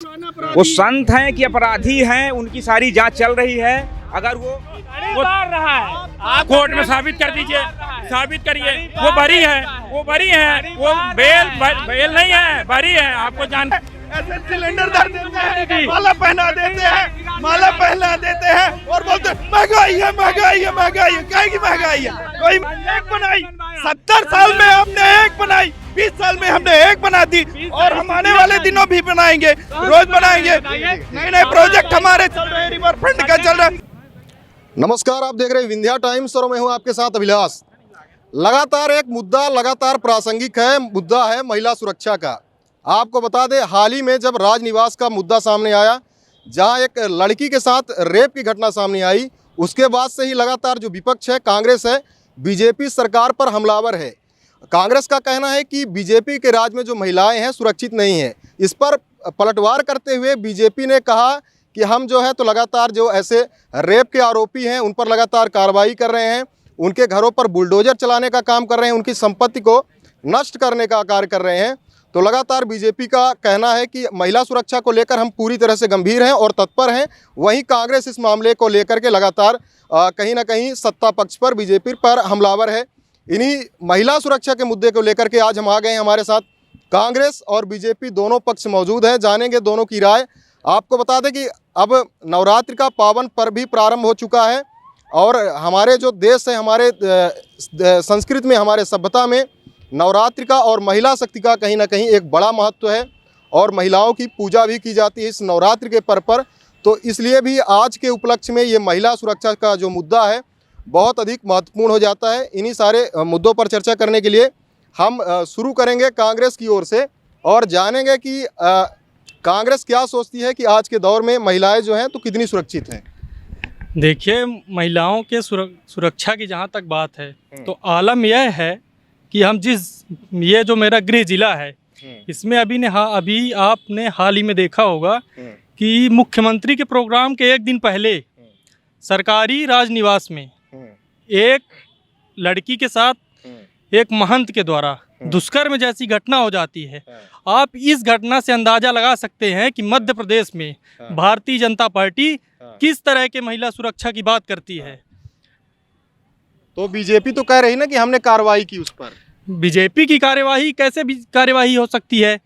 वो संत हैं कि अपराधी हैं, उनकी सारी जांच चल रही है। अगर वो रहा है, आप कोर्ट में साबित कर दीजिए, साबित करिए वो बरी है, वो बरी है, वो बेल नहीं है, बरी है। आपको जान ऐसे सिलेंडर धर देते हैं, माला पहना देते हैं, माला पहना देते हैं और बोलते हैं महंगाई है, महंगाई है, महंगाई है। क्या की महंगाई है? कोई एक बनाई, 70 साल में हमने एक बनाई, 20 साल में हमने एक बना दी और हम आने वाले दिनों भी बनाएंगे, रोज बनाएंगे। नए नए प्रोजेक्ट हमारे चल रहे हैं, रिवर फ्रंट का चल रहा है। नमस्कार, आप देख रहे हैं विंध्या टाइम्स और मैं हूं आपके साथ अभिलाष। लगातार एक मुद्दा लगातार प्रासंगिक है, मुद्दा है महिला सुरक्षा का। आपको बता दें, हाल ही में जब राजनिवास का मुद्दा सामने आया, जहां एक लड़की के साथ रेप की घटना सामने आई, उसके बाद से ही लगातार जो विपक्ष है, कांग्रेस है, बीजेपी सरकार पर हमलावर है। कांग्रेस का कहना है कि बीजेपी के राज में जो महिलाएं हैं सुरक्षित नहीं हैं। इस पर पलटवार करते हुए बीजेपी ने कहा कि हम जो है तो लगातार जो ऐसे रेप के आरोपी हैं उन पर लगातार कार्रवाई कर रहे हैं, उनके घरों पर बुलडोजर चलाने का काम कर रहे हैं, उनकी संपत्ति को नष्ट करने का कार्य कर रहे हैं। तो लगातार बीजेपी का कहना है कि महिला सुरक्षा को लेकर हम पूरी तरह से गंभीर हैं और तत्पर हैं। वहीं कांग्रेस इस मामले को लेकर के लगातार कहीं ना कहीं सत्ता पक्ष पर, बीजेपी पर हमलावर है। इन्हीं महिला सुरक्षा के मुद्दे को लेकर के आज हम आ गए हैं। हमारे साथ कांग्रेस और बीजेपी दोनों पक्ष मौजूद हैं, जानेंगे दोनों की राय। आपको बता दें कि अब नवरात्रि का पावन पर्व भी प्रारंभ हो चुका है और हमारे जो देश है, हमारे संस्कृति में, हमारे सभ्यता में नवरात्रि का और महिला शक्ति का कहीं ना कहीं एक बड़ा महत्व है और महिलाओं की पूजा भी की जाती है इस नवरात्रि के पर्व पर। तो इसलिए भी आज के उपलक्ष्य में ये महिला सुरक्षा का जो मुद्दा है बहुत अधिक महत्वपूर्ण हो जाता है। इन्हीं सारे मुद्दों पर चर्चा करने के लिए हम शुरू करेंगे कांग्रेस की ओर से और जानेंगे कि कांग्रेस क्या सोचती है कि आज के दौर में महिलाएं जो हैं तो कितनी सुरक्षित हैं। देखिए, महिलाओं के सुरक्षा की जहाँ तक बात है तो आलम यह है कि हम ये जो मेरा गृह जिला है इसमें अभी आपने हाल ही में देखा होगा कि मुख्यमंत्री के प्रोग्राम के एक दिन पहले सरकारी राजनिवास में एक लड़की के साथ एक महंत के द्वारा दुष्कर्म जैसी घटना हो जाती है। आप इस घटना से अंदाजा लगा सकते हैं कि मध्य प्रदेश में भारतीय जनता पार्टी किस तरह के महिला सुरक्षा की बात करती है। तो बीजेपी तो कह रही ना कि हमने कार्रवाई की उस पर। बीजेपी की कार्यवाही कैसे कार्यवाही हो सकती है?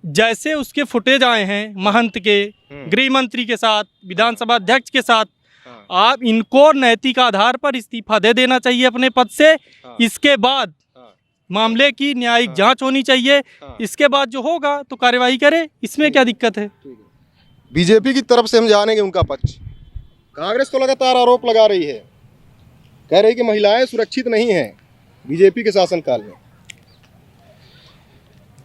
जैसे उसके फुटेज आए हैं महंत के, गृह मंत्री के साथ, विधानसभा अध्यक्ष के साथ, आप इनको नैतिक आधार पर इस्तीफा दे देना चाहिए अपने पद से। इसके बाद मामले की न्यायिक जांच होनी चाहिए। इसके बाद जो होगा तो कार्यवाही करे, इसमें क्या दिक्कत है? बीजेपी की तरफ से हम जानेंगे उनका पक्ष। कांग्रेस तो लगातार आरोप लगा रही है, कह रही कि महिलाएं सुरक्षित नहीं हैं बीजेपी के शासनकाल में।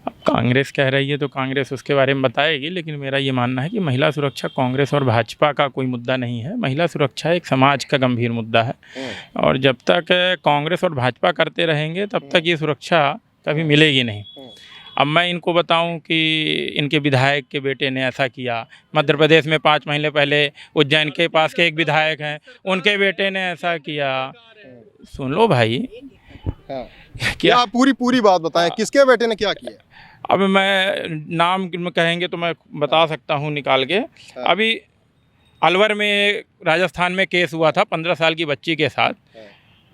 अब कांग्रेस कह रही है तो कांग्रेस उसके बारे में बताएगी, लेकिन मेरा ये मानना है कि महिला सुरक्षा कांग्रेस और भाजपा का कोई मुद्दा नहीं है। महिला सुरक्षा एक समाज का गंभीर मुद्दा है और जब तक कांग्रेस और भाजपा करते रहेंगे तब तक ये सुरक्षा कभी मिलेगी नहीं। अब मैं इनको बताऊं कि इनके विधायक के बेटे ने ऐसा किया, मध्य प्रदेश में 5 महीने पहले उज्जैन के पास के एक विधायक हैं, उनके बेटे ने ऐसा किया। सुन लो भाई, क्या पूरी बात बताएं, किसके बेटे ने क्या किया? अब मैं नाम कहेंगे तो मैं बता सकता हूँ निकाल के। अभी अलवर में राजस्थान में केस हुआ था 15 साल की बच्ची के साथ।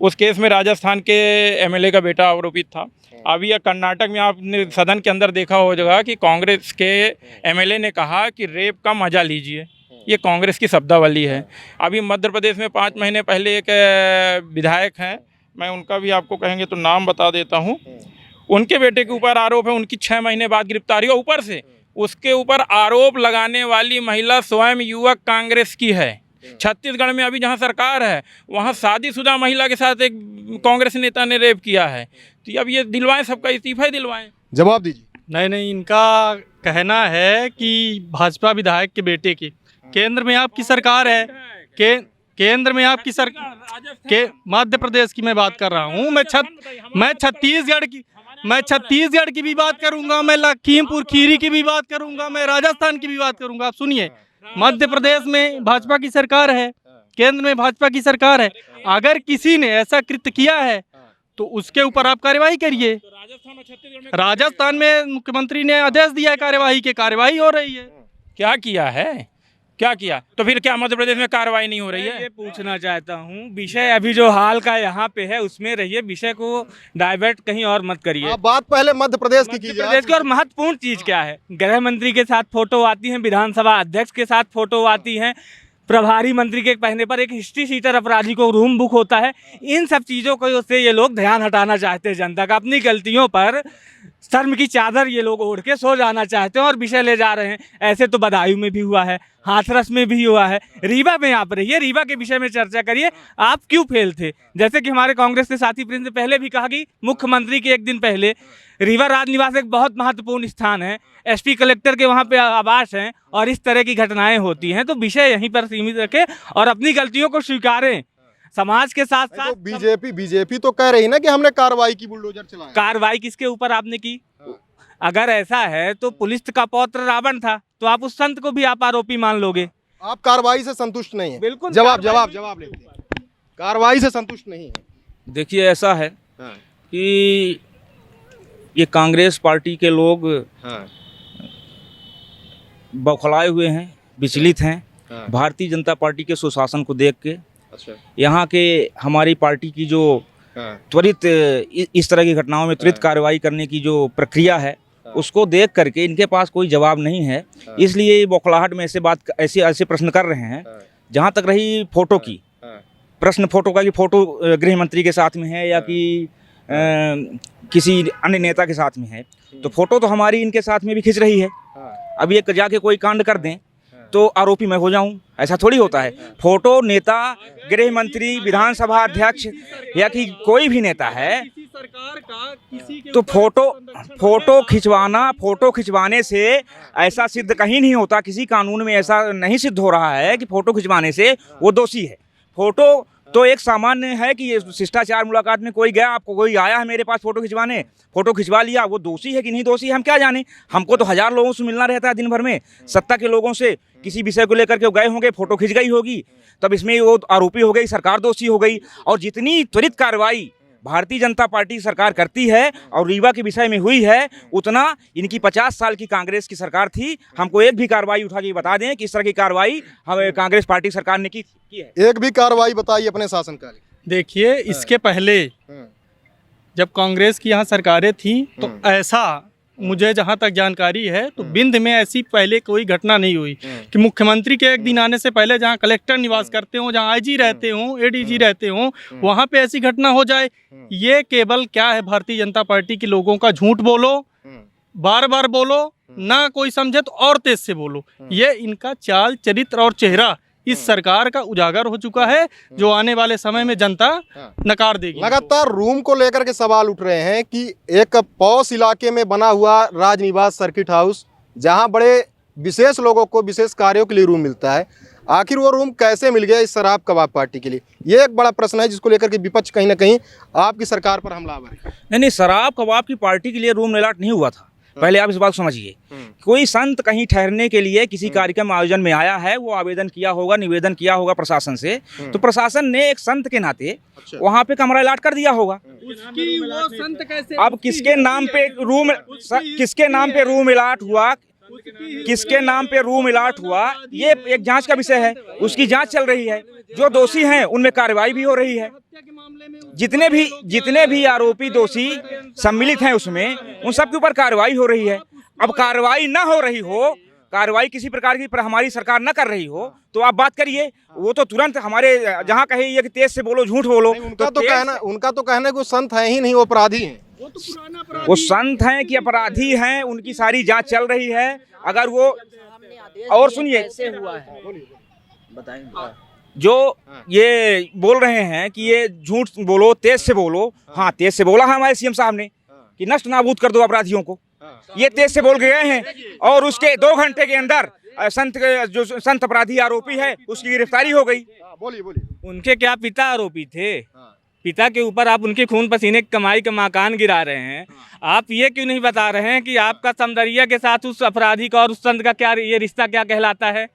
उस केस में राजस्थान के एमएलए का बेटा आरोपित था। अभी कर्नाटक में आपने सदन के अंदर देखा हो जाएगा कि कांग्रेस के एमएलए ने कहा कि रेप का मजा लीजिए। ये कांग्रेस की शब्दावली है। अभी मध्य प्रदेश में 5 महीने पहले एक विधायक हैं, मैं उनका भी आपको कहेंगे तो नाम बता देता हूँ। उनके बेटे के ऊपर आरोप है, उनकी 6 महीने बाद गिरफ्तारी हो। ऊपर से उसके ऊपर आरोप लगाने वाली महिला स्वयं युवक कांग्रेस की है। छत्तीसगढ़ में अभी जहाँ सरकार है वहाँ शादीशुदा महिला के साथ एक कांग्रेस नेता ने रेप किया है। तो अब ये दिलवाएं, सबका इस्तीफा ही दिलवाएं। जवाब दीजिए। नहीं, इनका कहना है कि भाजपा विधायक के बेटे की केंद्र में आपकी सरकार है, केंद्र में आपकी सरकार के मध्य प्रदेश की मैं बात कर रहा हूँ। मैं छत्तीसगढ़ की भी बात करूंगा, मैं लखीमपुर खीरी की भी बात करूंगा, मैं राजस्थान की भी बात करूंगा। आप सुनिए, मध्य प्रदेश में भाजपा की सरकार है, केंद्र में भाजपा की सरकार है। अगर किसी ने ऐसा कृत्य किया है तो उसके ऊपर आप कार्यवाही करिए। राजस्थान में मुख्यमंत्री ने आदेश दिया है कार्यवाही के, कार्यवाही हो रही है। क्या किया है? क्या किया? तो फिर क्या मध्य प्रदेश में कार्रवाई नहीं हो रही मैं है? ये पूछना चाहता हूँ, विषय अभी जो हाल का यहाँ पे है उसमें रहिए, विषय को डाइवर्ट कहीं और मत करिए। आप बात पहले मध्य प्रदेश की मध्य कीजिए। प्रदेश की और महत्वपूर्ण चीज क्या है, गृह मंत्री के साथ फोटो आती है, विधानसभा अध्यक्ष के साथ फोटो आती है, प्रभारी मंत्री के कहने पर एक हिस्ट्री शीटर अपराधी को रूम बुक होता है। इन सब चीज़ों को से ये लोग ध्यान हटाना चाहते हैं जनता का, अपनी गलतियों पर शर्म की चादर ये लोग ओढ़ के सो जाना चाहते हैं और विषय ले जा रहे हैं। ऐसे तो बदायूं में भी हुआ है, हाथरस में भी हुआ है, रीवा में आप रहिए, रीवा के विषय में चर्चा करिए। आप क्यों फेल थे? जैसे कि हमारे कांग्रेस के साथी प्रिंस ने पहले भी कहा कि मुख्यमंत्री के एक दिन पहले रीवा राजनिवास एक बहुत महत्वपूर्ण स्थान है, एसपी कलेक्टर के वहाँ पे आवास हैं और इस तरह की घटनाएं होती हैं। तो विषय यहीं पर सीमित रखें और अपनी गलतियों को स्वीकारें। समाज के साथ साथ तो बीजेपी तो कह रही ना कि हमने कार्रवाई की, बुलडोजर चलाया। कार्रवाई किसके ऊपर आपने की? अगर ऐसा है तो पुलिस का पौत्र रावण था, तो आप उस संत को भी आप आरोपी मान लोगे। आप कार्रवाई से संतुष्ट नहीं है? बिल्कुल जवाब लेते हैं। कार्रवाई से संतुष्ट नहीं है। देखिए ऐसा है कि ये कांग्रेस पार्टी के लोग बौखलाए हुए हैं, विचलित हैं भारतीय जनता पार्टी के सुशासन को देख के। अच्छा। यहाँ के हमारी पार्टी की जो त्वरित इस तरह की घटनाओं में त्वरित कार्रवाई करने की जो प्रक्रिया है उसको देख करके इनके पास कोई जवाब नहीं है, इसलिए ये बौखलाहट में ऐसे प्रश्न कर रहे हैं। जहाँ तक रही फोटो की, प्रश्न फोटो का कि फोटो गृह मंत्री के साथ में है या कि किसी अन्य नेता के साथ में है, तो फोटो तो हमारी इनके साथ में भी खिंच रही है। अब ये जाके कोई कांड कर दें तो आरोपी मैं हो जाऊं, ऐसा थोड़ी होता है। फोटो नेता, गृह मंत्री, विधानसभा अध्यक्ष या कि कोई भी नेता है तो फोटो खिंचवाने से ऐसा सिद्ध कहीं नहीं होता, किसी कानून में ऐसा नहीं सिद्ध हो रहा है कि फोटो खिंचवाने से वो दोषी है। फोटो तो एक सामान्य है कि ये शिष्टाचार मुलाकात में कोई गया, आपको कोई आया है मेरे पास फोटो खिंचवाने, फोटो खिंचवा लिया, वो दोषी है कि नहीं दोषी है हम क्या जाने? हमको तो 1000 लोगों से मिलना रहता है दिन भर में, सत्ता के लोगों से किसी विषय को लेकर के गए होंगे, फोटो खिंच गई होगी, तब इसमें वो आरोपी हो गई, सरकार दोषी हो गई। और जितनी त्वरित कार्रवाई भारतीय जनता पार्टी सरकार करती है और रीवा के विषय में हुई है, उतना इनकी 50 साल की कांग्रेस की सरकार थी। हमको एक भी कार्रवाई उठा के बता दें कि इस तरह की कार्रवाई हमें कांग्रेस पार्टी सरकार ने की है। एक भी कार्रवाई बताइए अपने शासनकाल। देखिए, इसके पहले जब कांग्रेस की यहाँ सरकारें थी तो ऐसा मुझे जहाँ तक जानकारी है तो बिंद में ऐसी पहले कोई घटना नहीं हुई कि मुख्यमंत्री के एक दिन आने से पहले जहाँ कलेक्टर निवास करते हो, जहाँ आईजी रहते हो, एडीजी रहते हो, वहाँ पे ऐसी घटना हो जाए। ये केवल क्या है, भारतीय जनता पार्टी के लोगों का झूठ बोलो, बार बार बोलो, ना कोई समझे तो और तेज से बोलो। ये इनका चाल चरित्र और चेहरा इस सरकार का उजागर हो चुका है, जो आने वाले समय में जनता नकार देगी। लगातार रूम को लेकर के सवाल उठ रहे हैं कि एक पॉश इलाके में बना हुआ राजनिवास सर्किट हाउस, जहां बड़े विशेष लोगों को विशेष कार्यों के लिए रूम मिलता है, आखिर वो रूम कैसे मिल गया इस शराब कबाब पार्टी के लिए? ये एक बड़ा प्रश्न है जिसको लेकर के विपक्ष कहीं ना कहीं आपकी सरकार पर हमलावर है। नहीं, शराब कबाब की पार्टी के लिए रूम अलॉट नहीं हुआ था। पहले आप इस बात समझिए, कोई संत कहीं ठहरने के लिए किसी कार्यक्रम आयोजन में आया है, वो आवेदन किया होगा, निवेदन किया होगा प्रशासन से, तो प्रशासन ने एक संत के नाते वहाँ पे कमरा अलॉट कर दिया होगा। वो संत कैसे, अब किसके नाम पे रूम अलॉट हुआ, किसके नाम पे रूम अलॉट हुआ, ये एक जांच का विषय है, उसकी जांच चल रही है। जो दोषी हैं उनमें कार्रवाई भी हो रही है। जितने भी आरोपी दोषी सम्मिलित हैं उसमें, उन सब के ऊपर कार्रवाई हो रही है। अब कार्रवाई ना हो रही हो, कार्रवाई किसी प्रकार की पर हमारी सरकार न कर रही हो, तो आप बात करिए, वो तो तुरंत हमारे जहाँ कहे ये कि तेज से बोलो, झूठ बोलो। उनका तो कहना है कि वो संत है ही नहीं, वो अपराधी हैं। वो संत हैं कि अपराधी हैं, उनकी सारी जांच चल रही है। अगर वो, और सुनिए, जो ये बोल रहे हैं कि ये झूठ बोलो, तेज से बोलो, हाँ तेज से बोला है हमारे सीएम साहब ने कि नष्ट नाबूद कर दो अपराधियों को, ये तेज से बोल गए हैं। और उसके 2 घंटे के अंदर जो संत अपराधी आरोपी है उसकी गिरफ्तारी हो गई। बोलिए। उनके क्या पिता आरोपी थे? पिता के ऊपर आप उनके खून पसीने की कमाई का मकान गिरा रहे हैं। आप ये क्यों नहीं बता रहे हैं कि आपका समदरिया के साथ उस अपराधी का और उस संत का क्या ये रिश्ता क्या कहलाता है?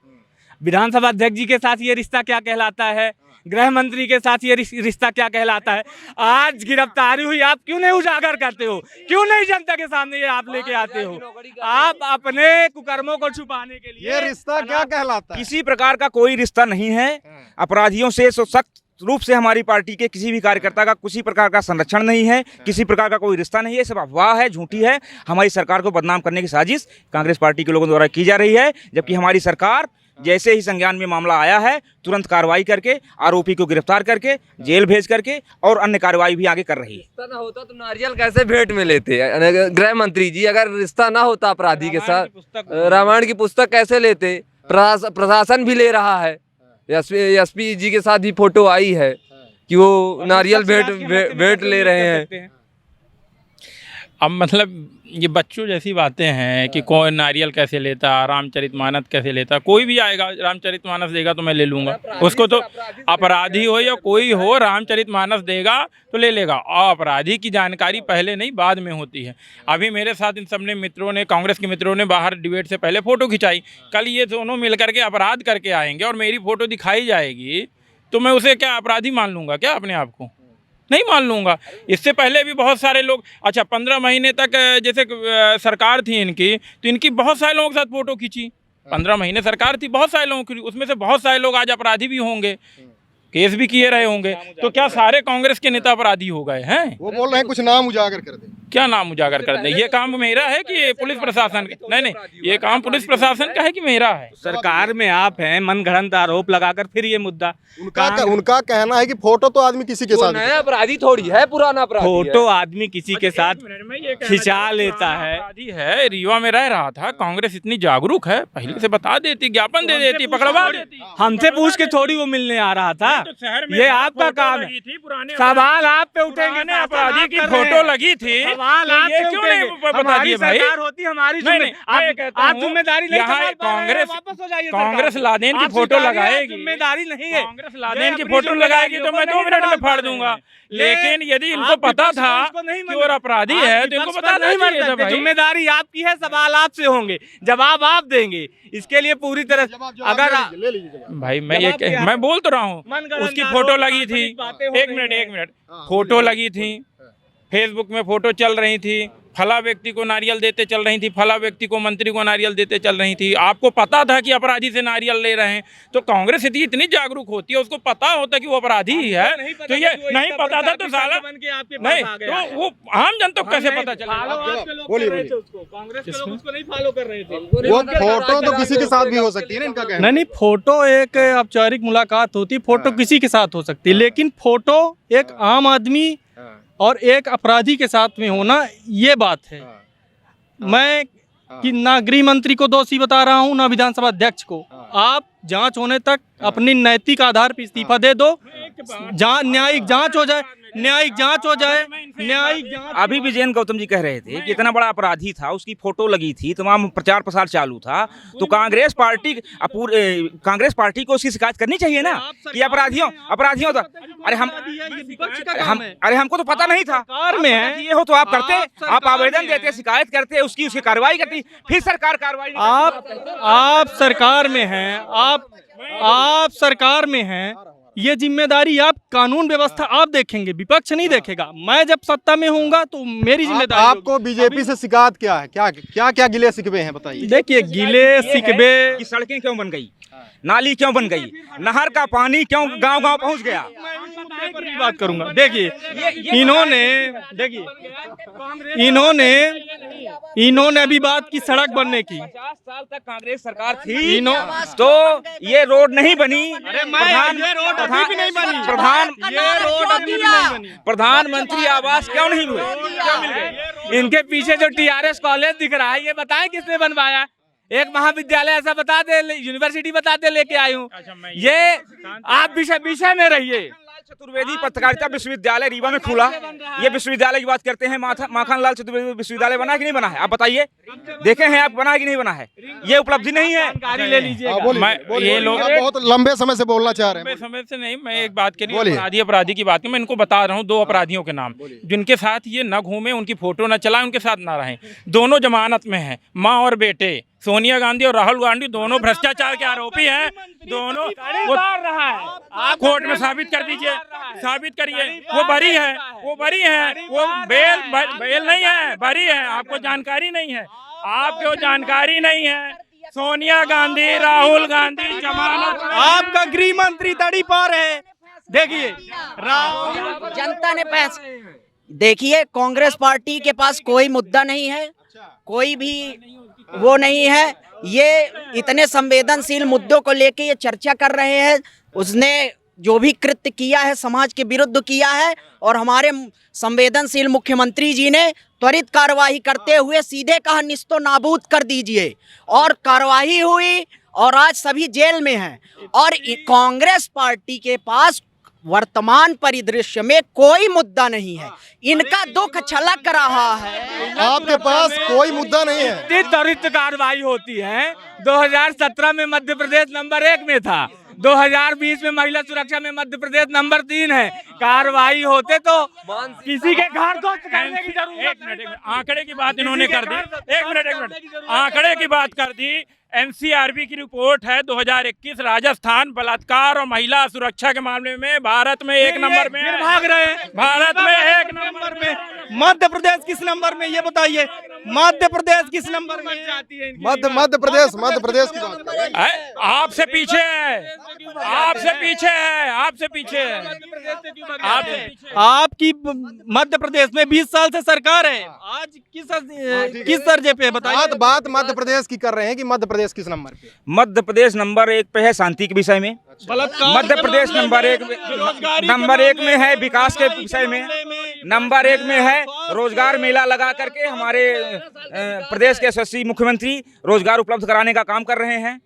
विधानसभा अध्यक्ष जी के साथ ये रिश्ता क्या कहलाता है, गृह मंत्री के साथ ये रिश्ता क्या कहलाता है। आज गिरफ्तारी हुई, आप क्यों नहीं उजागर करते हो, क्यों नहीं जनता के सामने ये आप लेके आते हो। आप अपने कुकर्मों को छुपाने के लिए ये रिश्ता क्या कहलाता है? किसी प्रकार का कोई रिश्ता नहीं है। अपराधियों से सख्त रूप से हमारी पार्टी के किसी भी कार्यकर्ता का किसी प्रकार का संरक्षण नहीं है, किसी प्रकार का कोई रिश्ता नहीं है। सब अफवाह है, झूठी है। हमारी सरकार को बदनाम करने की साजिश कांग्रेस पार्टी के लोगों द्वारा की जा रही है, जबकि हमारी सरकार जैसे ही संज्ञान में मामला आया है तुरंत कार्रवाई करके आरोपी को गिरफ्तार करके जेल भेज करके और अन्य कार्रवाई भी आगे कर रही है। रिश्ता ना होता तो नारियल कैसे भेंट में लेते? गृह मंत्री जी, अगर रिश्ता ना होता अपराधी के साथ, रामायण की पुस्तक कैसे लेते? प्रशासन भी ले रहा है, एसपी जी के साथ भी फोटो आई है कि वो नारियल भेंट ले रहे हैं। अब मतलब ये बच्चों जैसी बातें हैं कि कौन नारियल कैसे लेता, रामचरितमानस कैसे लेता। कोई भी आएगा रामचरितमानस देगा तो मैं ले लूँगा उसको, तो अपराधी हो या कोई हो, रामचरितमानस देगा तो ले लेगा। और अपराधी की जानकारी पहले नहीं बाद में होती है। अभी मेरे साथ इन सब ने मित्रों ने, कांग्रेस के मित्रों ने बाहर डिबेट से पहले फ़ोटो खिंचाई। कल ये दोनों मिल करके अपराध करके आएंगे और मेरी फ़ोटो दिखाई जाएगी तो मैं उसे क्या अपराधी मान लूँगा क्या? अपने आप को नहीं मान लूँगा। इससे पहले भी बहुत सारे लोग, अच्छा 15 महीने तक जैसे सरकार थी इनकी, तो इनकी बहुत सारे लोगों के साथ फ़ोटो खींची। 15 महीने सरकार थी, बहुत सारे लोगों की, उसमें से बहुत सारे लोग आज अपराधी भी होंगे, केस भी किए रहे होंगे। तो क्या सारे कांग्रेस के नेता अपराधी हो गए हैं? वो बोल रहे हैं कुछ नाम उजागर कर दें। क्या नाम उजागर कर दें? ये काम मेरा है कि पुलिस प्रशासन का? नहीं, ये काम पुलिस प्रशासन का है कि मेरा है? सरकार में आप हैं, मनगढ़ंत आरोप लगाकर फिर ये मुद्दा। उनका कहना है कि फोटो तो आदमी किसी के साथ, नया अपराधी थोड़ी है, पुराना अपराधी है। फोटो आदमी किसी के साथ खिंचा लेता है। अपराधी है, रीवा में रह रहा था। कांग्रेस इतनी जागरूक है, पहले से बता देती, ज्ञापन दे देती, पकड़वा देती। हमसे पूछ के थोड़ी वो मिलने आ रहा था। ये आपका काम है। सवाल आप पे उठेंगे ना, अपराधी की फोटो लगी थी, सवाल आप पे क्यों नहीं उठेंगे। बता दिए भाई? सरकार होती हमारी आप जिम्मेदारी नहीं संभाल पा रहे हैं, वापस हो जाइए। कांग्रेस लादेन की फोटो लगाएगी, जिम्मेदारी नहीं है। कांग्रेस लादेन की फोटो लगाएगी तो मैं 2 मिनट में फाड़ दूंगा। लेकिन यदि इनको पता था कि वो अपराधी है तो इनको पता नहीं चाहिए था भाई। जिम्मेदारी आपकी है, सवाल आपसे होंगे, जवाब आप देंगे। इसके लिए पूरी तरह अगर भाई मैं बोल तो रहा हूँ, उसकी फोटो लगी थी। एक मिनट, फोटो लगी थी, फेसबुक में फोटो चल रही थी, फला व्यक्ति को नारियल देते चल रही थी, फला व्यक्ति को मंत्री को नारियल देते चल रही थी। आपको पता था कि अपराधी से नारियल ले रहे हैं, तो कांग्रेस इतनी जागरूक होती है, उसको पता होता कि वो अपराधी ही है। तो ये नहीं पता था तो साला नहीं, तो वो आम जनता को कैसे पता चलेगा? कांग्रेस के लोग उसको नहीं फॉलो कर रहे थे। वो फोटो तो किसी के साथ भी हो सकती है ना, इनका कहना। नहीं, फोटो एक औपचारिक मुलाकात होती, फोटो किसी के साथ हो सकती है, लेकिन फोटो एक आम आदमी और एक अपराधी के साथ में होना, ये बात है। मैं कि ना गृह मंत्री को दोषी बता रहा हूँ, ना विधानसभा अध्यक्ष को। आप जांच होने तक अपनी नैतिक आधार पर इस्तीफा दे दो, न्यायिक जांच हो जाए, न्यायिक जांच। अभी भी जयंत गौतम जी कह रहे थे कि इतना बड़ा अपराधी था, उसकी फोटो लगी थी, तमाम प्रचार प्रसार चालू था, तो कांग्रेस पार्टी को उसकी शिकायत करनी चाहिए ना कि अपराधियों तो अरे हमको तो पता नहीं था। सरकार में है ये हो तो आप करते, आप आवेदन देते, शिकायत करते, उसकी कार्रवाई करती, फिर सरकार कार्रवाई। आप सरकार में हैं, आप सरकार में हैं, ये जिम्मेदारी आप कानून व्यवस्था आप देखेंगे, विपक्ष नहीं देखेगा। मैं जब सत्ता में होऊंगा तो मेरी जिम्मेदारी। आपको बीजेपी से शिकायत क्या है, क्या गिले शिकवे हैं बताइए? देखिए, गिले शिकवे कि सड़कें क्यों बन गई, नाली क्यों बन गई, नहर का पानी क्यों गांव-गांव पहुंच गया। बात करूंगा। देखिए, इन्होंने अभी बात की सड़क बनने की। 50 साल तक कांग्रेस सरकार थी तो ये रोड नहीं बनी। प्रधानमंत्री आवास क्यों नहीं हुए? इनके पीछे जो टीआरएस कॉलेज दिख रहा है, ये बताएं किसने बनवाया? एक महाविद्यालय ऐसा बता दे, यूनिवर्सिटी बता दे, लेके आई हूँ। ये आप विषय में रहिए। चतुर्वेदी पत्रकारिता विश्वविद्यालय रीवा में खुला, ये विश्वविद्यालय की बात करते हैं। माखन लाल चतुर्वेदी विश्वविद्यालय बना कि नहीं बना है? आप बताइए, देखे हैं आप, बना कि नहीं बना है? ये उपलब्धि नहीं है? जानकारी ले लीजिए। ये लोग बहुत लंबे समय से बोलना चाह रहे हैं। लंबे समय से नहीं, मैं एक बात करी, अपराधी की बात की। मैं इनको बता रहा हूँ 2 अपराधियों के नाम, जिनके साथ ये न घूमे, उनकी फोटो न चलाए, उनके साथ न रहें। दोनों जमानत में हैं, माँ और बेटे। सोनिया गांधी और राहुल गांधी दोनों भ्रष्टाचार के आरोपी हैं। दोनों रहा है आप कोर्ट में साबित कर दीजिए, साबित करिए। वो बरी है, वो बरी है, वो बेल नहीं है, बरी है। आपको जानकारी नहीं है, आपको जानकारी नहीं है। सोनिया गांधी, राहुल गांधी जमानत, आपका गृह मंत्री तड़ी पार है। देखिए जनता ने पैसे देखिए, कांग्रेस पार्टी के पास कोई मुद्दा नहीं है, कोई भी वो नहीं है। ये इतने संवेदनशील मुद्दों को लेके ये चर्चा कर रहे हैं। उसने जो भी कृत्य किया है समाज के विरुद्ध किया है, और हमारे संवेदनशील मुख्यमंत्री जी ने त्वरित कार्रवाई करते हुए सीधे कहा निस्तो नाबूद कर दीजिए, और कार्रवाई हुई और आज सभी जेल में हैं। और कांग्रेस पार्टी के पास वर्तमान परिदृश्य में कोई मुद्दा नहीं है, इनका दुख छलक रहा है। आपके पास कोई मुद्दा नहीं है। त्वरित कार्रवाई होती है। 2017 में मध्य प्रदेश नंबर 1 में था, 2020 में महिला सुरक्षा में मध्य प्रदेश नंबर 3 है। कार्रवाई होते तो किसी के घर को करने की जरूरत। एक मिनट, आंकड़े की बात इन्होंने कर दी। एक मिनट, आंकड़े की बात कर दी। एनसीआरबी की रिपोर्ट है 2021, राजस्थान बलात्कार और महिला सुरक्षा के मामले में भारत में 1 नंबर में है। भाग रहे हैं, भारत में 1 नंबर में। मध्य प्रदेश किस नंबर में, ये बताइए। मध्य प्रदेश किस नंबर में? मध्य प्रदेश की बात कर रहे हैं। आपसे पीछे है, आपसे पीछे है, आपसे पीछे है, आपसे पीछे। आपकी मध्य प्रदेश में 20 साल से सरकार है, आज किस दर्जे पे बताइए। बात मध्य प्रदेश की कर रहे हैं कि मध्य प्रदेश किस नंबर पे? मध्य प्रदेश नंबर 1 पे है शांति के विषय में, मध्य प्रदेश नंबर 1 में है विकास के विषय में, नंबर 1 में है रोजगार मेला लगा करके हमारे प्रदेश के यशस्वी मुख्यमंत्री रोजगार उपलब्ध कराने का काम कर रहे हैं,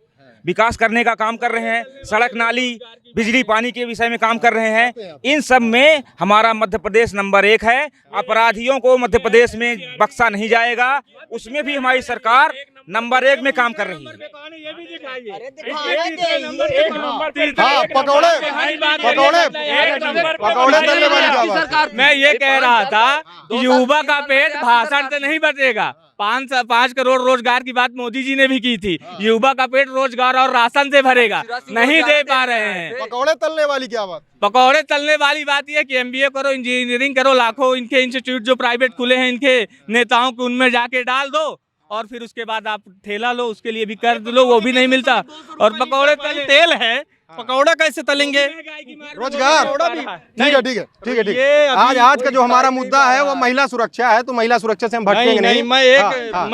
विकास करने का काम कर रहे हैं, सड़क नाली बिजली पानी के विषय में काम कर रहे हैं। इन सब में हमारा मध्य प्रदेश नंबर 1 है। अपराधियों को मध्य प्रदेश में बख्शा नहीं जाएगा, उसमें भी हमारी सरकार नंबर 1 में काम कर रही है। हाँ, पकौड़े तलने वाली क्या बात? मैं ये कह रहा था कि युवा का पेट भाषण से नहीं बचेगा। 5 करोड़ रोजगार की बात मोदी जी ने भी की थी। युवा का पेट रोजगार और राशन से भरेगा, नहीं दे पा रहे हैं। पकौड़े तलने वाली क्या बात? पकौड़े तलने वाली बात यह कि MBA करो, इंजीनियरिंग करो, लाखों इनके इंस्टीट्यूट जो प्राइवेट खुले हैं इनके नेताओं को, उनमें जाके डाल दो, और फिर उसके बाद आप ठेला लो, उसके लिए भी कर्ज लो, वो भी नहीं मिलता। और पकौड़े तेल है, पकौड़ा कैसे तलेंगे? रोजगार। ठीक है। आज का जो हमारा मुद्दा है वो महिला सुरक्षा है, तो महिला सुरक्षा से हम भटकेंगे नहीं। मैं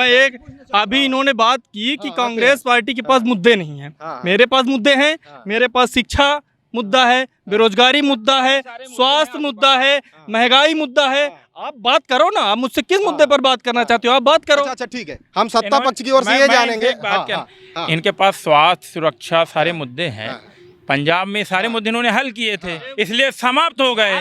एक अभी इन्होंने बात की कि कांग्रेस पार्टी के पास मुद्दे नहीं है। मेरे पास मुद्दे हैं। मेरे पास शिक्षा मुद्दा है, बेरोजगारी मुद्दा है, स्वास्थ्य मुद्दा है, महंगाई मुद्दा है। आप बात करो ना, आप मुझसे किस मुद्दे पर बात करना चाहते हो, आप बात करो। अच्छा ठीक है, हम सत्ता पक्ष की ओर से ये जानेंगे। इनके पास स्वास्थ्य सुरक्षा सारे मुद्दे हैं। पंजाब में सारे मुद्दे इन्होंने हल किए थे, इसलिए समाप्त हो गए।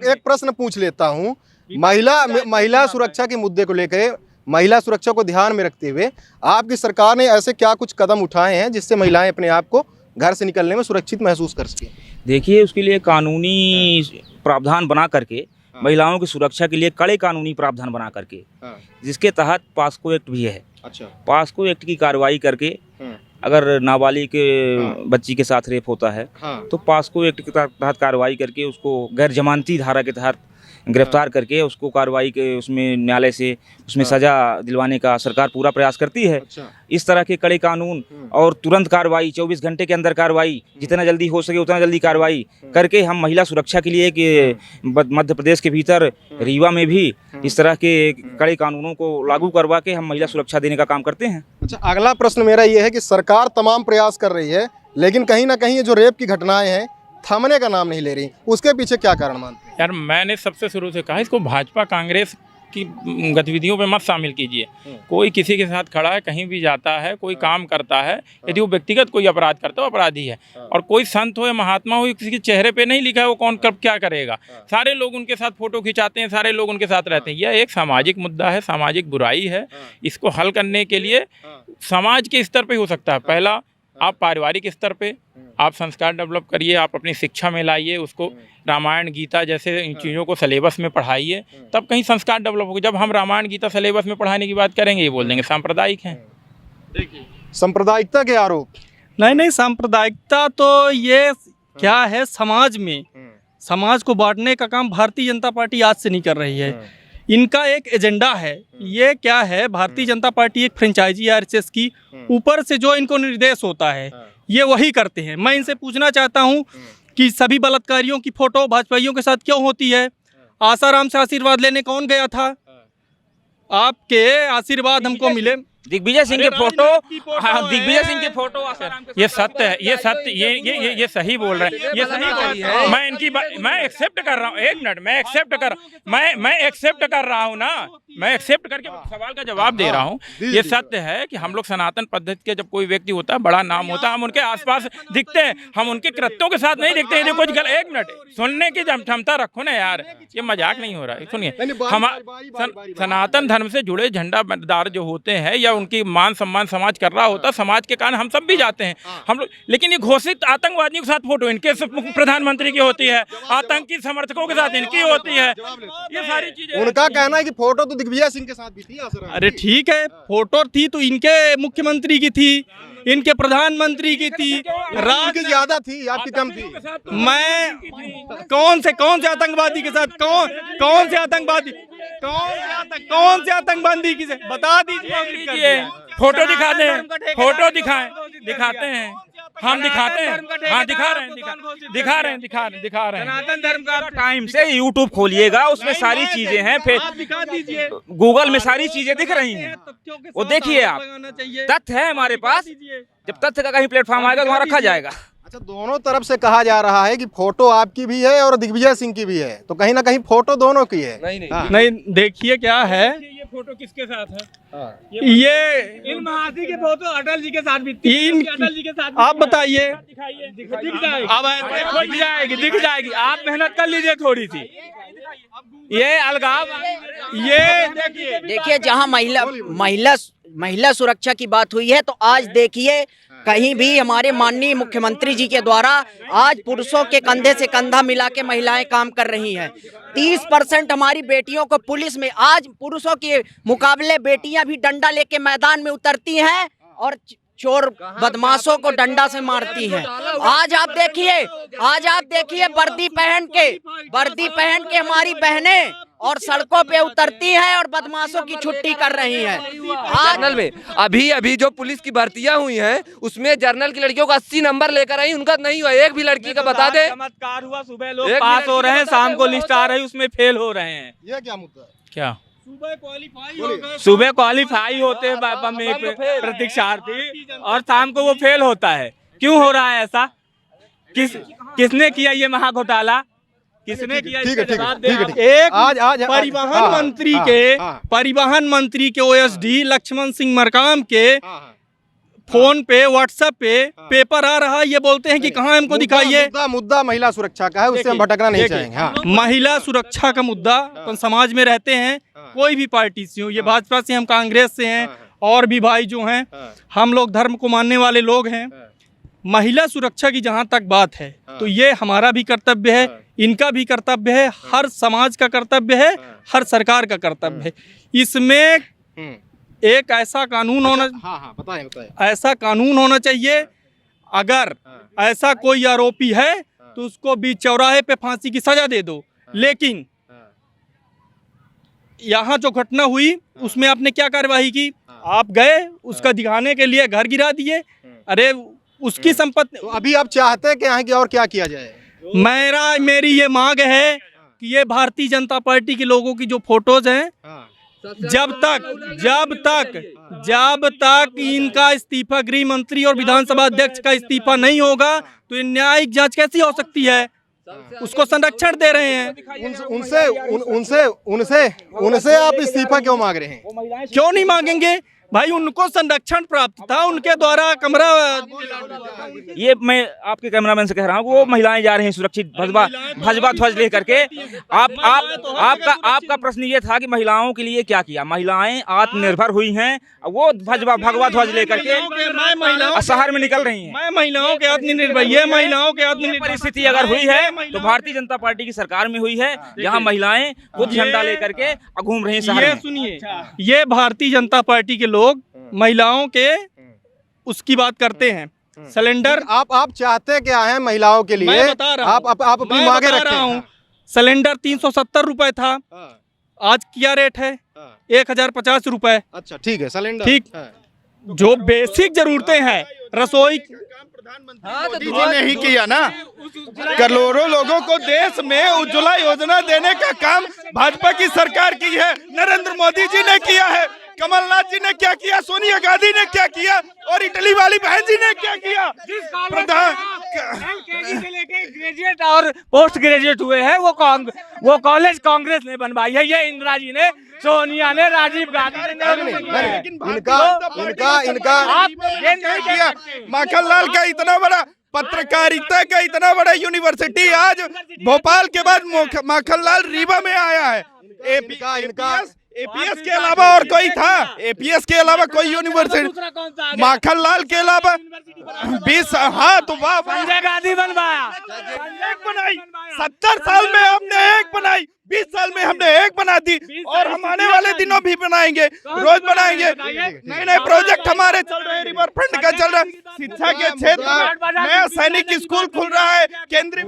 एक प्रश्न पूछ लेता हूँ। महिला सुरक्षा के मुद्दे को लेकर, महिला सुरक्षा को ध्यान में रखते हुए आपकी सरकार ने ऐसे क्या कुछ कदम उठाए हैं जिससे महिलाएं अपने आप को घर से निकलने में सुरक्षित महसूस कर सकें? देखिए, उसके लिए कानूनी प्रावधान बना करके, महिलाओं की सुरक्षा के लिए कड़े कानूनी प्रावधान बना करके, जिसके तहत पास्को एक्ट भी है। अच्छा। पास्को एक्ट की कार्रवाई करके अगर नाबालिग के बच्ची के साथ रेप होता है तो पास्को एक्ट के तहत कार्रवाई करके उसको गैर जमानती धारा के तहत गिरफ्तार करके उसको कार्रवाई के उसमें न्यायालय से उसमें सजा दिलवाने का सरकार पूरा प्रयास करती है। इस तरह के कड़े कानून और तुरंत कार्रवाई, 24 घंटे के अंदर कार्रवाई, जितना जल्दी हो सके उतना जल्दी कार्रवाई करके हम महिला सुरक्षा के लिए कि मध्य प्रदेश के भीतर रीवा में भी इस तरह के कड़े कानूनों को लागू करवा के हम महिला सुरक्षा देने का काम करते हैं। अच्छा, अगला प्रश्न मेरा ये है कि सरकार तमाम प्रयास कर रही है, लेकिन कहीं ना कहीं ये जो रेप की घटनाएं हैं थमने का नाम नहीं ले रही, उसके पीछे क्या कारण मानते हैं? यार, मैंने सबसे शुरू से कहा इसको भाजपा कांग्रेस की गतिविधियों में मत शामिल कीजिए। कोई किसी के साथ खड़ा है, कहीं भी जाता है, कोई काम करता है, यदि वो व्यक्तिगत कोई अपराध करता है, अपराधी है। और कोई संत हो या महात्मा हो, किसी के चेहरे पे नहीं लिखा है वो कौन कब क्या करेगा। सारे लोग उनके साथ फोटो खिंचाते हैं, सारे लोग उनके साथ रहते हैं। यह एक सामाजिक मुद्दा है, सामाजिक बुराई है। इसको हल करने के लिए समाज के स्तर पर हो सकता है। पहला, आप पारिवारिक स्तर पे आप संस्कार डेवलप करिए, आप अपनी शिक्षा में लाइए उसको, रामायण गीता जैसे इन चीज़ों को सिलेबस में पढ़ाइए, तब कहीं संस्कार डेवलप होगा। जब हम रामायण गीता सिलेबस में पढ़ाने की बात करेंगे, ये बोल देंगे सांप्रदायिक हैं। सांप्रदायिकता के आरोप। नहीं, सांप्रदायिकता तो ये क्या है, समाज में समाज को बांटने का काम भारतीय जनता पार्टी आज से नहीं कर रही है। इनका एक एजेंडा है। ये क्या है, भारतीय जनता पार्टी एक फ्रेंचाइजी आरएसएस की, ऊपर से जो इनको निर्देश होता है ये वही करते हैं। मैं इनसे पूछना चाहता हूं कि सभी बलात्कारियों की फोटो भाजपाइयों के साथ क्यों होती है? आसाराम से आशीर्वाद लेने कौन गया था? आपके आशीर्वाद हमको मिले। दिग्विजय सिंह के फोटो, हाँ, दिग्विजय सिंह के फोटो ये सत्य है, ये सत्य, ये सही बोल रहे हैं, ये सही बोल रहे हैं। मैं इनकी मैं एक्सेप्ट कर रहा हूँ, एक मिनट, मैं एक्सेप्ट कर रहा हूँ ना, मैं एक्सेप्ट करके सवाल का जवाब दे रहा हूँ। ये सत्य है कि हम लोग सनातन पद्धति के, जब कोई व्यक्ति होता है, बड़ा नाम होता है, हम उनके आसपास दिखते हैं, हम उनके कृत्यों के साथ नहीं दिखते हैं। कुछ एक मिनट सुनने की क्षमता रखो ना यार, ये मजाक नहीं हो रहा है। सुनिए, हम सनातन धर्म से जुड़े झंडादार जो होते हैं या उनकी मान सम्मान समाज कर रहा होता, समाज के कारण हम सब भी जाते हैं हम लोग, लेकिन ये घोषित आतंकवादियों के साथ फोटो इनके प्रधानमंत्री की होती है, आतंकी समर्थकों के साथ इनकी होती है, ये सारी चीजें। उनका कहना है कि फोटो तो दिग्विजय सिंह के साथ भी थी। अरे ठीक है, फोटो थी तो इनके मुख्यमंत्री की थी, इनके प्रधानमंत्री की थी, की ज्यादा थी, आपकी कम थी। मैं कौन से आतंकवादी के साथ, कौन से आतंकवादी की से बता दीजिए। फोटो दिखाते हैं, फोटो दिखाते हैं, हम दिखाते हैं, हाँ दिखा रहे हैं। सनातन धर्म का टाइम से यूट्यूब खोलिएगा, उसमें सारी चीजें हैं, फिर दिखा दीजिए, गूगल में सारी चीजें दिख रही हैं, वो देखिए आप, तथ्य है हमारे पास। जब तथ्य का कहीं प्लेटफॉर्म आएगा तो वहाँ रखा जाएगा। अच्छा, दोनों तरफ से कहा जा रहा है कि फोटो आपकी भी है और दिग्विजय सिंह की भी है, तो कहीं ना कहीं फोटो दोनों की है। नहीं, देखिए क्या है, ये फोटो किसके साथ है? ये इन महासी की फोटो अटल जी के साथ भी थी, अटल जी के साथ। आप बताइए, दिख जाएगी, आप मेहनत कर लीजिए थोड़ी सी। ये अलगाव, ये देखिए, जहां महिला सुरक्षा की बात हुई है, तो आज देखिए कहीं भी हमारे माननीय मुख्यमंत्री जी के द्वारा आज पुरुषों के कंधे से कंधा मिला के महिलाएं काम कर रही हैं। 30% हमारी बेटियों को पुलिस में, आज पुरुषों के मुकाबले बेटियां भी डंडा लेके मैदान में उतरती हैं और चोर बदमाशों को डंडा से मारती हैं। आज आप देखिए वर्दी पहन के हमारी बहनें और सड़कों पे उतरती हैं और बदमाशों की छुट्टी कर रही हैं। जर्नल में अभी जो पुलिस की भर्तियां हुई हैं, उसमें जर्नल की लड़कियों का 80 नंबर लेकर आई, उनका नहीं हुआ। एक भी लड़की का बता दे। चमत्कार हुआ, सुबह लोग पास हो रहे हैं, शाम को लिस्ट आ रही है, उसमें फेल हो रहे हैं। ये क्या मुद्दा है? क्या सुबह क्वालिफाई होते हैं प्रतीक्षार्थी और शाम को वो फेल होता है। क्यों हो रहा है ऐसा? किसने किया ये महाघोटाला? किसने किया? ठीक है। एक आज परिवहन मंत्री के ओएसडी लक्ष्मण सिंह मरकाम के फोन पे, व्हाट्सएप पे पेपर आ रहा है, ये बोलते हैं कि कहाँ हमको दिखाइए। मुद्दा महिला सुरक्षा का है, उससे हम भटकना नहीं चाहेंगे। हाँ। महिला सुरक्षा का मुद्दा तो समाज में रहते हैं, कोई भी पार्टी से हो, ये भाजपा से, हम कांग्रेस से हैं, और भी भाई जो हैं, हम लोग धर्म को मानने वाले लोग हैं। महिला सुरक्षा की जहाँ तक बात है, तो ये हमारा भी कर्तव्य है, इनका भी कर्तव्य है, हर समाज का कर्तव्य है, हर सरकार का कर्तव्य है। इसमें एक ऐसा कानून होना, बताएं। ऐसा कानून होना चाहिए, अगर ऐसा कोई आरोपी है तो उसको बीच चौराहे पे फांसी की सजा दे दो। लेकिन यहाँ जो घटना हुई उसमें आपने क्या कार्यवाही की? आप गए, उसका दिखाने के लिए घर गिरा दिए। अरे उसकी संपत्ति, तो अभी आप चाहते हैं कि और क्या किया जाए? मेरी ये मांग है कि ये भारतीय जनता पार्टी के लोगों की जो फोटोज हैं, जब तक इनका इस्तीफा, गृह मंत्री और विधानसभा अध्यक्ष का इस्तीफा नहीं होगा, तो न्यायिक जांच कैसी हो सकती है? उसको संरक्षण दे रहे हैं। उनसे आप इस्तीफा क्यों मांग रहे हैं? क्यों नहीं मांगेंगे? भाई उनको संरक्षण प्राप्त था, उनके द्वारा कमरा। ये मैं आपके कैमरामैन से कह रहा हूँ वो महिलाएं जा रही हैं सुरक्षित भगवा ध्वज लेकर के। आपका प्रश्न ये था कि महिलाओं के लिए क्या किया। महिलाएं आत्मनिर्भर हुई हैं, वो भगवा ध्वज लेकर के शहर में निकल रही हैं। मैं महिलाओं के आत्मनिर्भर, ये महिलाओं के आत्मनिर्भर परिस्थिति अगर हुई है तो भारतीय जनता पार्टी की सरकार में हुई है, जहाँ महिलाएं खुद झंडा लेकर के घूम रही हैं शहर ये में। सुनिए, ये भारतीय जनता पार्टी के लोग महिलाओं के उसकी बात करते हैं। सिलेंडर आप चाहते क्या हैं महिलाओं के लिए? मैं बता रहा हूं। आप अपनी मांगे रखते हैं। सिलेंडर 370 रुपए था, आज क्या रेट है? 1050 रुपए। अच्छा ठीक है, सिलेंडर ठीक। जो बेसिक जरूरतें हैं, रसोई, मोदी जी ने ही किया ना। करोड़ों लोगों को देश में उज्ज्वला योजना देने का काम भाजपा की सरकार की है, नरेंद्र मोदी जी ने किया है। कमलनाथ जी ने क्या किया, सोनिया गांधी ने क्या किया, और इटली वाली बहन जी ने क्या किया। प्रधान LKG से लेके ग्रेजुएट और पोस्ट ग्रेजुएट हुए हैं वो कॉलेज कांग्रेस ने बनवाई है। ये इंदिरा जी ने, सोनिया ने, राजीव गांधी ने। इनका किया। माखनलाल का इतना बड़ा पत्रकारिता का इतना बड़ा यूनिवर्सिटी आज भोपाल के बाद माखनलाल रीवा में आया है। एपीएस के अलावा और कोई था? एपीएस के अलावा कोई यूनिवर्सिटी माखनलाल के अलावा 20? हाँ तो वाह, संजय गांधी बनवाया, एक बनाई। 70 साल में हमने एक बनाई, 20 साल में हमने एक बना दी, और हम आने वाले दिनों भी बनाएंगे, रोज बनाएंगे। नए नए प्रोजेक्ट हमारे चल रहे हैं, रिवर फ्रंट का चल रहा है, शिक्षा के क्षेत्र में नया सैनिक स्कूल खुल रहा है, केंद्रीय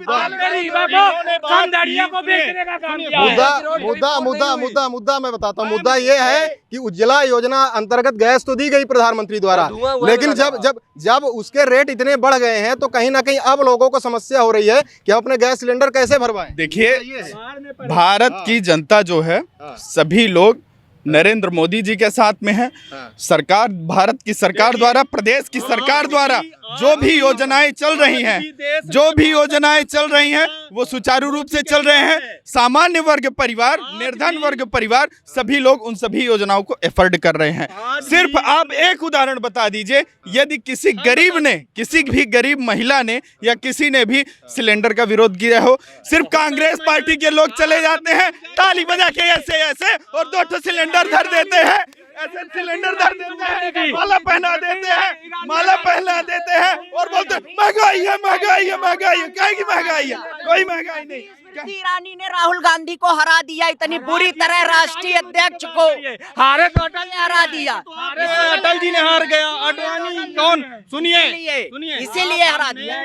मुद्दा मैं बताता हूँ। मुद्दा ये है कि उज्ज्वला योजना अंतर्गत गैस तो दी गई प्रधानमंत्री द्वारा, लेकिन जब उसके रेट इतने बढ़ गए हैं तो कहीं ना कहीं अब लोगों को समस्या हो रही है कि हम अपने गैस सिलेंडर कैसे भरवाएं। देखिए, भारत की जनता जो है, सभी लोग नरेंद्र मोदी जी के साथ में है। सरकार, भारत की सरकार द्वारा, प्रदेश की सरकार द्वारा जो भी योजनाएं चल रही हैं, वो सुचारू रूप से चल रहे हैं। सामान्य वर्ग परिवार, निर्धन वर्ग परिवार, सभी लोग उन सभी योजनाओं को एफर्ड कर रहे हैं। सिर्फ आप एक उदाहरण बता दीजिए, यदि किसी गरीब ने, किसी भी गरीब महिला ने या किसी ने भी सिलेंडर का विरोध किया हो, सिर्फ कांग्रेस पार्टी के लोग चले जाते हैं ताली बजा के ऐसे ऐसे और 2 सिलेंडर धर देते हैं, ऐसे सिलेंडर धर देते हैं, माला पहना देते हैं और बोलते हैं महंगाई है, महंगाई है, महंगाई है। क्या की महंगाई है? कोई महंगाई नहीं। स्मृति ईरानी ने राहुल गांधी को हरा दिया, इतनी बुरी तरह राष्ट्रीय अध्यक्ष को हारे तो अटल ने हरा दिया। अटल जी ने हार गया, अडवाणी कौन? सुनिए, इसीलिए हरा दिया।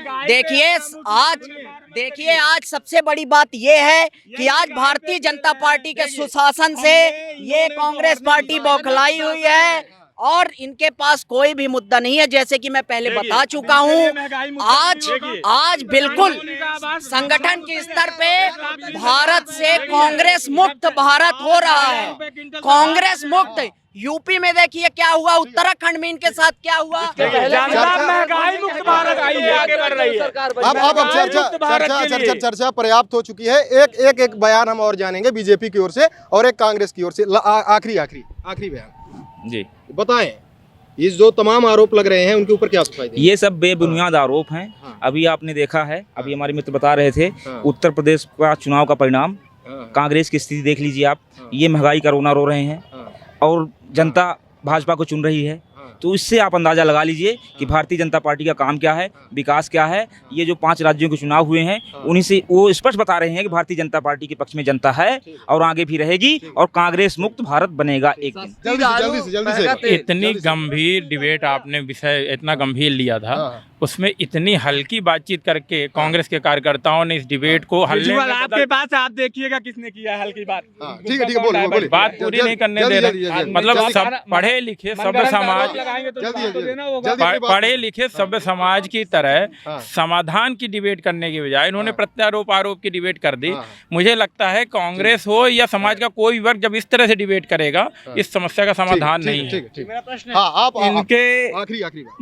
देखिए आज सबसे बड़ी बात यह है कि आज भारतीय जनता पार्टी के सुशासन से ये कांग्रेस पार्टी बौखलाई हुई है और इनके पास कोई भी मुद्दा नहीं है। जैसे कि मैं पहले बता चुका हूँ, आज बिल्कुल संगठन के स्तर पे भारत से कांग्रेस मुक्त भारत हो रहा है, कांग्रेस मुक्त। यूपी में देखिए क्या हुआ, उत्तराखंड में इनके साथ क्या हुआ। महंगाई मुक्त भारत आगे बढ़ रही है। अब चर्चा पर्याप्त हो चुकी है। एक बयान हम और जानेंगे बीजेपी की ओर से और एक कांग्रेस की ओर से। आखिरी बयान जी बताएं, ये जो तमाम आरोप लग रहे हैं उनके ऊपर क्या सफाई देंगे? ये सब बेबुनियाद आरोप हैं। हाँ। अभी आपने देखा है, अभी हमारे मित्र बता रहे थे, उत्तर प्रदेश का चुनाव का परिणाम, कांग्रेस की स्थिति देख लीजिए आप। ये महंगाई का रोना रो रहे हैं और जनता भाजपा को चुन रही है। तो इससे आप अंदाज़ा लगा लीजिए कि भारतीय जनता पार्टी का काम क्या है, विकास क्या है। ये जो 5 राज्यों के चुनाव हुए हैं उन्हीं से वो स्पष्ट बता रहे हैं कि भारतीय जनता पार्टी के पक्ष में जनता है और आगे भी रहेगी और कांग्रेस मुक्त भारत बनेगा एक दिन। जल्दी से। इतनी गंभीर डिबेट आपने, विषय इतना गंभीर लिया था, उसमें इतनी हल्की बातचीत करके कांग्रेस के कार्यकर्ताओं ने इस डिबेट को हल्के में आपके पास आप देखिए किसने किया हल्की बात। ठीक है बोलिए। बात पूरी नहीं करने दे रहे। मतलब सब पढ़े लिखे सभ्य समाज, पढ़े लिखे सभ्य समाज की तरह समाधान की डिबेट करने की बजाय इन्होंने प्रत्यारोप आरोप की डिबेट कर दी। मुझे लगता है कांग्रेस हो या समाज का कोई वर्ग जब इस तरह से डिबेट करेगा, इस समस्या का समाधान नहीं है। इनके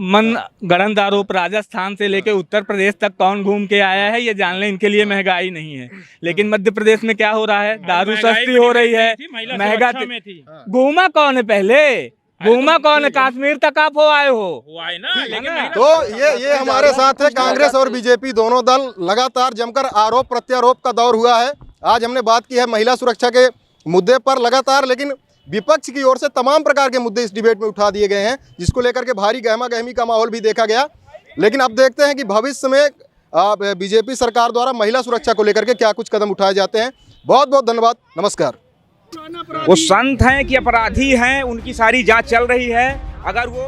मन गढ़ंत आरोप राजस्थान से लेकर उत्तर प्रदेश तक कौन घूम के आया है ये जान लें। इनके लिए महंगाई नहीं है, लेकिन मध्य प्रदेश में क्या हो रहा है, दारू सस्ती हो रही है, महंगा। घूमा कौन है पहले? घूमा कौन है? कश्मीर तक आप हो आए हो। हुआ है ना, लेकिन तो ये हमारे साथ है कांग्रेस और बीजेपी दोनों दल लगातार जमकर आरोप प्रत्यारोप का दौर हुआ है। आज हमने बात की है महिला सुरक्षा के मुद्दे पर लगातार, लेकिन विपक्ष की ओर से तमाम प्रकार के मुद्दे इस डिबेट में उठा दिए गए हैं, जिसको लेकर के भारी गहमा गहमी का माहौल भी देखा गया। लेकिन अब देखते हैं कि भविष्य में बीजेपी सरकार द्वारा महिला सुरक्षा को लेकर के क्या कुछ कदम उठाए जाते हैं। बहुत बहुत धन्यवाद, नमस्कार। वो संत हैं कि अपराधी हैं, उनकी सारी जांच चल रही है। अगर वो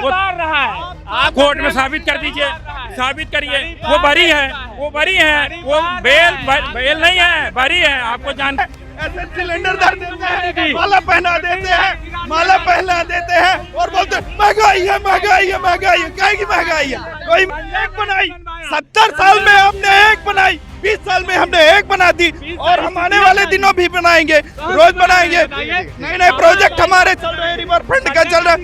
रहा है, आप कोर्ट में साबित कर दीजिए, साबित करिए वो बरी है, वो बरी है, वो बेल नहीं है, बरी है। आपको जान ऐसे सिलेंडर धर देते हैं, माला पहना देते हैं, माला पहना देते हैं और बोलते हैं महंगाई है, महंगाई है, महंगाई है। क्या की महंगाई है? कोई एक बनाई, 70 साल में हमने एक बनाई, 20 साल में हमने एक बना दी और हम आने वाले दिनों भी बनाएंगे, रोज बनाएंगे। नए नए प्रोजेक्ट हमारे चल रहे हैं, रिवर फ्रंट का चल रहा है।